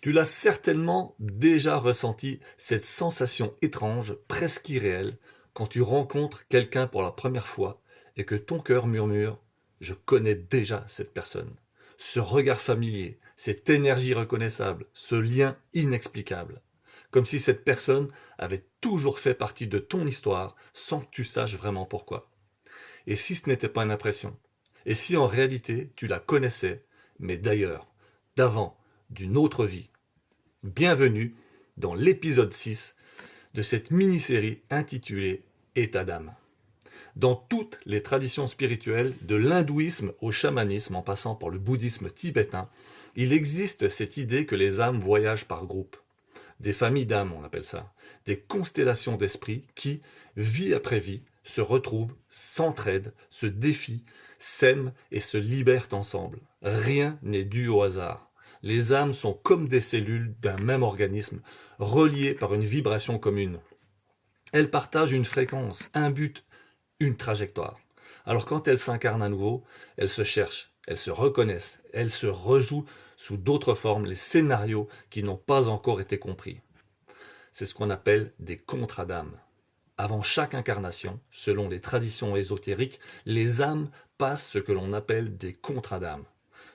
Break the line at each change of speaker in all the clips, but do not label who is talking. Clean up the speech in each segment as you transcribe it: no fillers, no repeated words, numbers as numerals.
Tu l'as certainement déjà ressenti, cette sensation étrange, presque irréelle, quand tu rencontres quelqu'un pour la première fois et que ton cœur murmure ⁇ Je connais déjà cette personne ⁇ Ce regard familier, cette énergie reconnaissable, ce lien inexplicable. Comme si cette personne avait toujours fait partie de ton histoire sans que tu saches vraiment pourquoi. Et si ce n'était pas une impression? Et si en réalité tu la connaissais, mais d'ailleurs, d'avant, d'une autre vie? Bienvenue dans l'épisode 6 de cette mini-série intitulée État d'âme. Dans toutes les traditions spirituelles, de l'hindouisme au chamanisme en passant par le bouddhisme tibétain, il existe cette idée que les âmes voyagent par groupe. Des familles d'âmes, on appelle ça. Des constellations d'esprits qui, vie après vie, se retrouvent, s'entraident, se défient, s'aiment et se libèrent ensemble. Rien n'est dû au hasard. Les âmes sont comme des cellules d'un même organisme, reliées par une vibration commune. Elles partagent une fréquence, un but, une trajectoire. Alors quand elles s'incarnent à nouveau, elles se cherchent, elles se reconnaissent, elles se rejouent sous d'autres formes les scénarios qui n'ont pas encore été compris. C'est ce qu'on appelle des contrats d'âme. Avant chaque incarnation, selon les traditions ésotériques, les âmes passent ce que l'on appelle des contrats d'âme.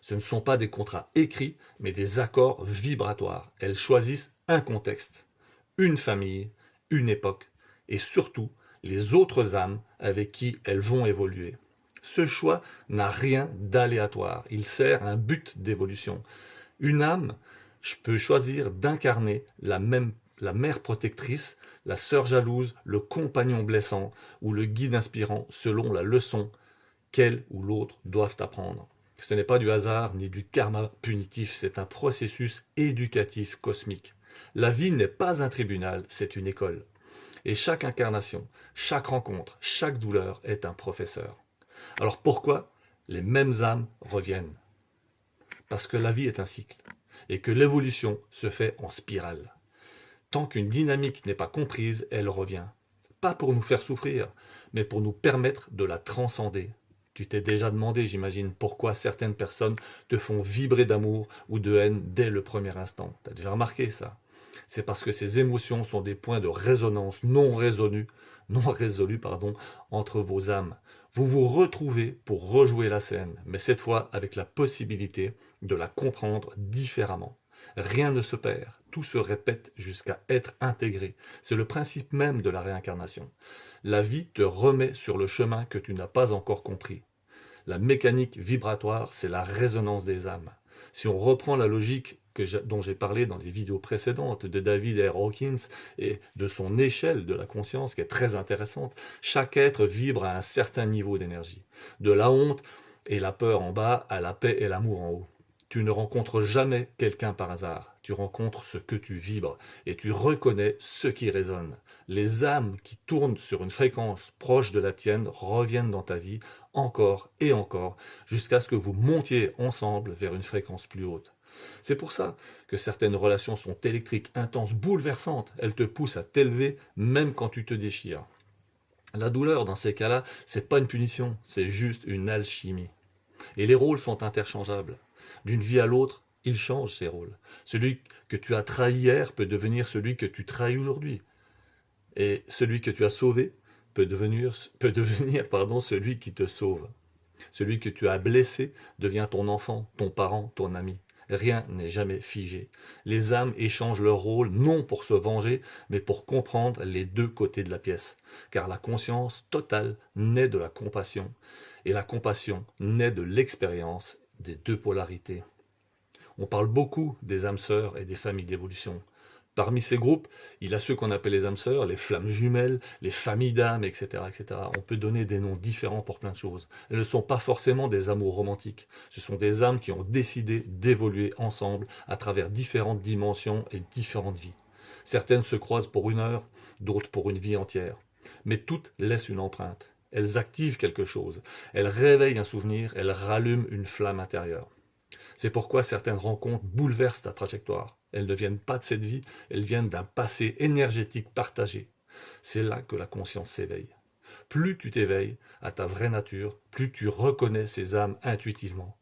Ce ne sont pas des contrats écrits, mais des accords vibratoires. Elles choisissent un contexte, une famille, une époque, et surtout les autres âmes avec qui elles vont évoluer. Ce choix n'a rien d'aléatoire, il sert à un but d'évolution. Une âme peut choisir d'incarner la mère protectrice, la sœur jalouse, le compagnon blessant ou le guide inspirant selon la leçon qu'elle ou l'autre doivent apprendre. Ce n'est pas du hasard ni du karma punitif, c'est un processus éducatif cosmique. La vie n'est pas un tribunal, c'est une école. Et chaque incarnation, chaque rencontre, chaque douleur est un professeur. Alors pourquoi les mêmes âmes reviennent? Parce que la vie est un cycle et que l'évolution se fait en spirale. Tant qu'une dynamique n'est pas comprise, elle revient. Pas pour nous faire souffrir, mais pour nous permettre de la transcender. Tu t'es déjà demandé, j'imagine, pourquoi certaines personnes te font vibrer d'amour ou de haine dès le premier instant. Tu as déjà remarqué ça? C'est parce que ces émotions sont des points de résonance non résolus, entre vos âmes. Vous vous retrouvez pour rejouer la scène, mais cette fois avec la possibilité de la comprendre différemment. Rien ne se perd, tout se répète jusqu'à être intégré. C'est le principe même de la réincarnation. La vie te remet sur le chemin que tu n'as pas encore compris. La mécanique vibratoire, c'est la résonance des âmes. Si on reprend la logique dont j'ai parlé dans les vidéos précédentes de David R. Hawkins et de son échelle de la conscience qui est très intéressante, chaque être vibre à un certain niveau d'énergie. De la honte et la peur en bas à la paix et l'amour en haut. Tu ne rencontres jamais quelqu'un par hasard. Tu rencontres ce que tu vibres et tu reconnais ce qui résonne. Les âmes qui tournent sur une fréquence proche de la tienne reviennent dans ta vie encore et encore jusqu'à ce que vous montiez ensemble vers une fréquence plus haute. C'est pour ça que certaines relations sont électriques, intenses, bouleversantes. Elles te poussent à t'élever même quand tu te déchires. La douleur, dans ces cas-là, c'est pas une punition, c'est juste une alchimie. Et les rôles sont interchangeables. D'une vie à l'autre, ils changent ces rôles. Celui que tu as trahi hier peut devenir celui que tu trahis aujourd'hui. Et celui que tu as sauvé peut devenir celui qui te sauve. Celui que tu as blessé devient ton enfant, ton parent, ton ami. Rien n'est jamais figé. Les âmes échangent leur rôle non pour se venger, mais pour comprendre les deux côtés de la pièce. Car la conscience totale naît de la compassion, et la compassion naît de l'expérience des deux polarités. On parle beaucoup des âmes sœurs et des familles d'évolution. Parmi ces groupes, il y a ceux qu'on appelle les âmes sœurs, les flammes jumelles, les familles d'âmes, etc., etc. On peut donner des noms différents pour plein de choses. Elles ne sont pas forcément des amours romantiques. Ce sont des âmes qui ont décidé d'évoluer ensemble à travers différentes dimensions et différentes vies. Certaines se croisent pour une heure, d'autres pour une vie entière. Mais toutes laissent une empreinte. Elles activent quelque chose. Elles réveillent un souvenir, elles rallument une flamme intérieure. C'est pourquoi certaines rencontres bouleversent ta trajectoire. Elles ne viennent pas de cette vie, elles viennent d'un passé énergétique partagé. C'est là que la conscience s'éveille. Plus tu t'éveilles à ta vraie nature, plus tu reconnais ces âmes intuitivement.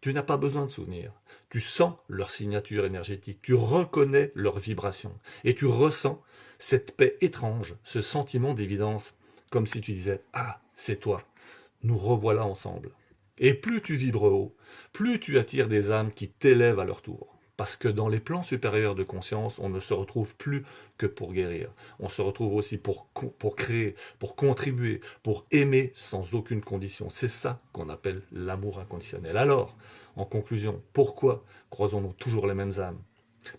Tu n'as pas besoin de souvenirs. Tu sens leur signature énergétique, tu reconnais leur vibration et tu ressens cette paix étrange, ce sentiment d'évidence, comme si tu disais « Ah, c'est toi, nous revoilà ensemble ». Et plus tu vibres haut, plus tu attires des âmes qui t'élèvent à leur tour. Parce que dans les plans supérieurs de conscience, on ne se retrouve plus que pour guérir. On se retrouve aussi pour créer, pour contribuer, pour aimer sans aucune condition. C'est ça qu'on appelle l'amour inconditionnel. Alors, en conclusion, pourquoi croisons-nous toujours les mêmes âmes?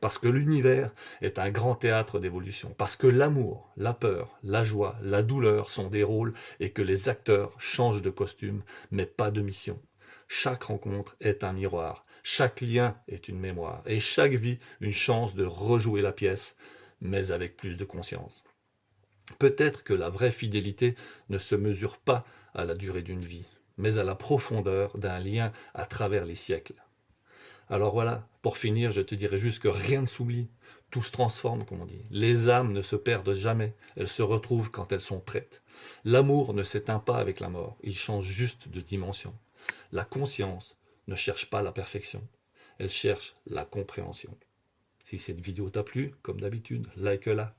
Parce que l'univers est un grand théâtre d'évolution. Parce que l'amour, la peur, la joie, la douleur sont des rôles et que les acteurs changent de costume, mais pas de mission. Chaque rencontre est un miroir, chaque lien est une mémoire, et chaque vie une chance de rejouer la pièce, mais avec plus de conscience. Peut-être que la vraie fidélité ne se mesure pas à la durée d'une vie, mais à la profondeur d'un lien à travers les siècles. Alors voilà, pour finir, je te dirais juste que rien ne s'oublie, tout se transforme, comme on dit. Les âmes ne se perdent jamais, elles se retrouvent quand elles sont prêtes. L'amour ne s'éteint pas avec la mort, il change juste de dimension. La conscience ne cherche pas la perfection, elle cherche la compréhension. Si cette vidéo t'a plu, comme d'habitude, like-la,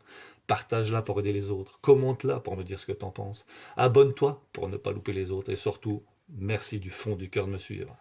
partage-la pour aider les autres, commente-la pour me dire ce que t'en penses, abonne-toi pour ne pas louper les autres et surtout, merci du fond du cœur de me suivre.